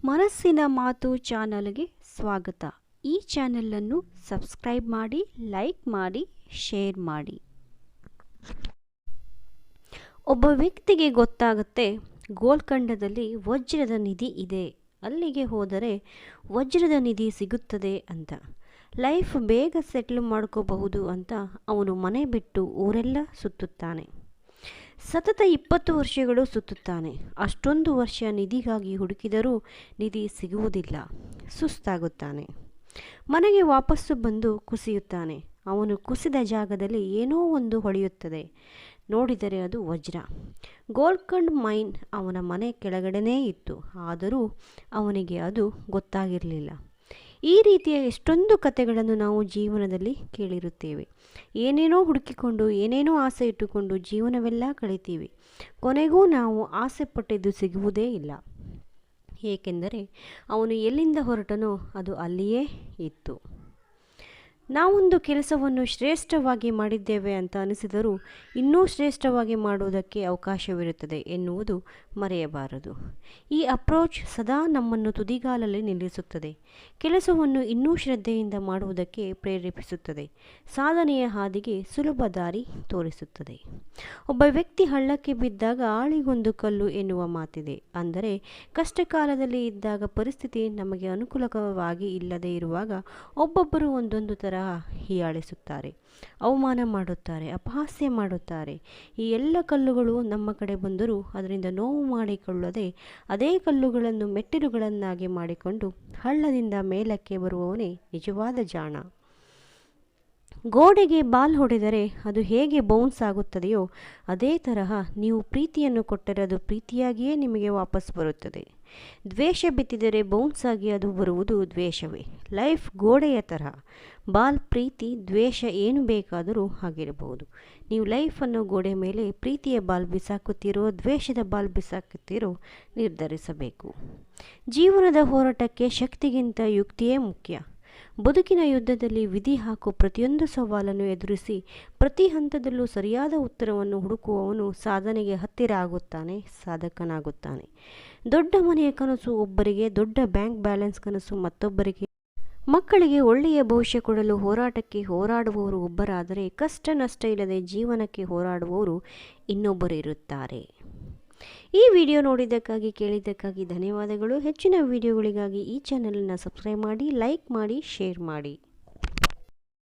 ಮನಸ್ಸಿನ ಮಾತು ಚಾನಲ್ಗೆ ಸ್ವಾಗತ. ಈ ಚಾನಲನ್ನು ಸಬ್ಸ್ಕ್ರೈಬ್ ಮಾಡಿ, ಲೈಕ್ ಮಾಡಿ, ಶೇರ್ ಮಾಡಿ. ಒಬ್ಬ ವ್ಯಕ್ತಿಗೆ ಗೊತ್ತಾಗುತ್ತೆ ಗೋಲ್ಕಂಡದಲ್ಲಿ ವಜ್ರದ ನಿಧಿ ಇದೆ, ಅಲ್ಲಿಗೆ ಹೋದರೆ ವಜ್ರದ ನಿಧಿ ಸಿಗುತ್ತದೆ ಅಂತ. ಲೈಫ್ ಬೇಗ ಸೆಟ್ಲ್ ಮಾಡ್ಕೋಬಹುದು ಅಂತ ಅವನು ಮನೆ ಬಿಟ್ಟು ಊರೆಲ್ಲ ಸುತ್ತುತ್ತಾನೆ. ಸತತ 20 ವರ್ಷಗಳು ಸುತ್ತುತ್ತಾನೆ. ಅಷ್ಟೊಂದು ವರ್ಷ ನಿಧಿಗಾಗಿ ಹುಡುಕಿದರೂ ನಿಧಿ ಸಿಗುವುದಿಲ್ಲ. ಸುಸ್ತಾಗುತ್ತಾನೆ. ಮನೆಗೆ ವಾಪಸ್ಸು ಬಂದು ಕುಸಿಯುತ್ತಾನೆ. ಅವನು ಕುಸಿದ ಜಾಗದಲ್ಲಿ ಏನೋ ಒಂದು ಹೊಳೆಯುತ್ತದೆ. ನೋಡಿದರೆ ಅದು ವಜ್ರ. ಗೋಲ್ಕಂಡ್ ಮೈನ್ ಅವನ ಮನೆ ಕೆಳಗಡೆನೇ ಇತ್ತು. ಆದರೂ ಅವನಿಗೆ ಅದು ಗೊತ್ತಾಗಿರಲಿಲ್ಲ. ಈ ರೀತಿಯ ಎಷ್ಟೊಂದು ಕಥೆಗಳನ್ನು ನಾವು ಜೀವನದಲ್ಲಿ ಕೇಳಿರುತ್ತೇವೆ. ಏನೇನೋ ಹುಡುಕಿಕೊಂಡು, ಏನೇನೋ ಆಸೆ ಇಟ್ಟುಕೊಂಡು ಜೀವನವೆಲ್ಲ ಕಳಿತೀವಿ. ಕೊನೆಗೂ ನಾವು ಆಸೆ ಪಟ್ಟಿದ್ದು ಸಿಗುವುದೇ ಇಲ್ಲ. ಏಕೆಂದರೆ ಅವನು ಎಲ್ಲಿಂದ ಹೊರಟನೋ ಅದು ಅಲ್ಲಿಯೇ ಇತ್ತು. ನಾವೊಂದು ಕೆಲಸವನ್ನು ಶ್ರೇಷ್ಠವಾಗಿ ಮಾಡಿದ್ದೇವೆ ಅಂತ ಅನಿಸಿದರೂ ಇನ್ನೂ ಶ್ರೇಷ್ಠವಾಗಿ ಮಾಡುವುದಕ್ಕೆ ಅವಕಾಶವಿರುತ್ತದೆ ಎನ್ನುವುದು ಮರೆಯಬಾರದು. ಈ ಅಪ್ರೋಚ್ ಸದಾ ನಮ್ಮನ್ನು ತುದಿಗಾಲಲ್ಲಿ ನಿಲ್ಲಿಸುತ್ತದೆ. ಕೆಲಸವನ್ನು ಇನ್ನೂ ಶ್ರದ್ಧೆಯಿಂದ ಮಾಡುವುದಕ್ಕೆ ಪ್ರೇರೇಪಿಸುತ್ತದೆ. ಸಾಧನೆಯ ಹಾದಿಗೆ ಸುಲಭ ದಾರಿ ತೋರಿಸುತ್ತದೆ. ಒಬ್ಬ ವ್ಯಕ್ತಿ ಹಳ್ಳಕ್ಕೆ ಬಿದ್ದಾಗ ಆಳಿಗೊಂದು ಕಲ್ಲು ಎನ್ನುವ ಮಾತಿದೆ. ಅಂದರೆ ಕಷ್ಟ ಕಾಲದಲ್ಲಿ ಇದ್ದಾಗ, ಪರಿಸ್ಥಿತಿ ನಮಗೆ ಅನುಕೂಲಕರವಾಗಿ ಇಲ್ಲದೆ ಇರುವಾಗ ಒಬ್ಬೊಬ್ಬರು ಒಂದೊಂದು ತರಹ ಹೀಯಾಳಿಸುತ್ತಾರೆ, ಅವಮಾನ ಮಾಡುತ್ತಾರೆ, ಅಪಹಾಸ್ಯ ಮಾಡುತ್ತಾರೆ. ಈ ಎಲ್ಲ ಕಲ್ಲುಗಳು ನಮ್ಮ ಕಡೆ ಬಂದರೂ ಅದರಿಂದ ನೋವು ಮಾಡಿಕೊಳ್ಳದೆ ಅದೇ ಕಲ್ಲುಗಳನ್ನು ಮೆಟ್ಟಿಲುಗಳನ್ನಾಗಿ ಮಾಡಿಕೊಂಡು ಹಳ್ಳದಿಂದ ಮೇಲಕ್ಕೆ ಬರುವವನೇ ನಿಜವಾದ ಜಾಣ. ಗೋಡೆಗೆ ಬಾಲ್ ಹೊಡೆದರೆ ಅದು ಹೇಗೆ ಬೌನ್ಸ್ ಆಗುತ್ತದೆಯೋ ಅದೇ ತರಹ ನೀವು ಪ್ರೀತಿಯನ್ನು ಕೊಟ್ಟರೆ ಅದು ಪ್ರೀತಿಯಾಗಿಯೇ ನಿಮಗೆ ವಾಪಸ್ ಬರುತ್ತದೆ. ದ್ವೇಷ ಬಿತ್ತಿದರೆ ಬೌನ್ಸ್ ಆಗಿ ಅದು ಬರುವುದು ದ್ವೇಷವೇ. ಲೈಫ್ ಗೋಡೆಯ ತರಹ. ಬಾಲ್, ಪ್ರೀತಿ, ದ್ವೇಷ ಏನು ಬೇಕಾದರೂ ಆಗಿರಬಹುದು. ನೀವು ಲೈಫನ್ನು ಗೋಡೆ ಮೇಲೆ ಪ್ರೀತಿಯ ಬಾಲ್ ಬಿಸಾಕುತ್ತೀರೋ ದ್ವೇಷದ ಬಾಲ್ ಬಿಸಾಕುತ್ತೀರೋ ನಿರ್ಧರಿಸಬೇಕು. ಜೀವನದ ಹೋರಾಟಕ್ಕೆ ಶಕ್ತಿಗಿಂತ ಯುಕ್ತಿಯೇ ಮುಖ್ಯ. ಬದುಕಿನ ಯುದ್ಧದಲ್ಲಿ ವಿಧಿ ಹಾಕೋ ಪ್ರತಿಯೊಂದು ಸವಾಲನ್ನು ಎದುರಿಸಿ ಪ್ರತಿ ಹಂತದಲ್ಲೂ ಸರಿಯಾದ ಉತ್ತರವನ್ನು ಹುಡುಕುವವನು ಸಾಧನೆಗೆ ಹತ್ತಿರ ಆಗುತ್ತಾನೆ, ಸಾಧಕನಾಗುತ್ತಾನೆ. ದೊಡ್ಡ ಮನೆಯ ಕನಸು ಒಬ್ಬರಿಗೆ, ದೊಡ್ಡ ಬ್ಯಾಂಕ್ ಬ್ಯಾಲೆನ್ಸ್ ಕನಸು ಮತ್ತೊಬ್ಬರಿಗೆ. ಮಕ್ಕಳಿಗೆ ಒಳ್ಳೆಯ ಭವಿಷ್ಯ ಕೊಡಲು ಹೋರಾಟಕ್ಕೆ ಹೋರಾಡುವವರು ಒಬ್ಬರಾದರೆ, ಕಷ್ಟ ನಷ್ಟ ಇಲ್ಲದೆ ಜೀವನಕ್ಕೆ ಹೋರಾಡುವವರು ಇನ್ನೊಬ್ಬರು ಇರುತ್ತಾರೆ. ಈ ವಿಡಿಯೋ ನೋಡಿದ್ದಕ್ಕಾಗಿ, ಕೇಳಿದ್ದಕ್ಕಾಗಿ ಧನ್ಯವಾದಗಳು. ಹೆಚ್ಚಿನ ವಿಡಿಯೋಗಳಿಗಾಗಿ ಈ ಚಾನಲನ್ನು ಸಬ್ಸ್ಕ್ರೈಬ್ ಮಾಡಿ, ಲೈಕ್ ಮಾಡಿ, ಶೇರ್ ಮಾಡಿ.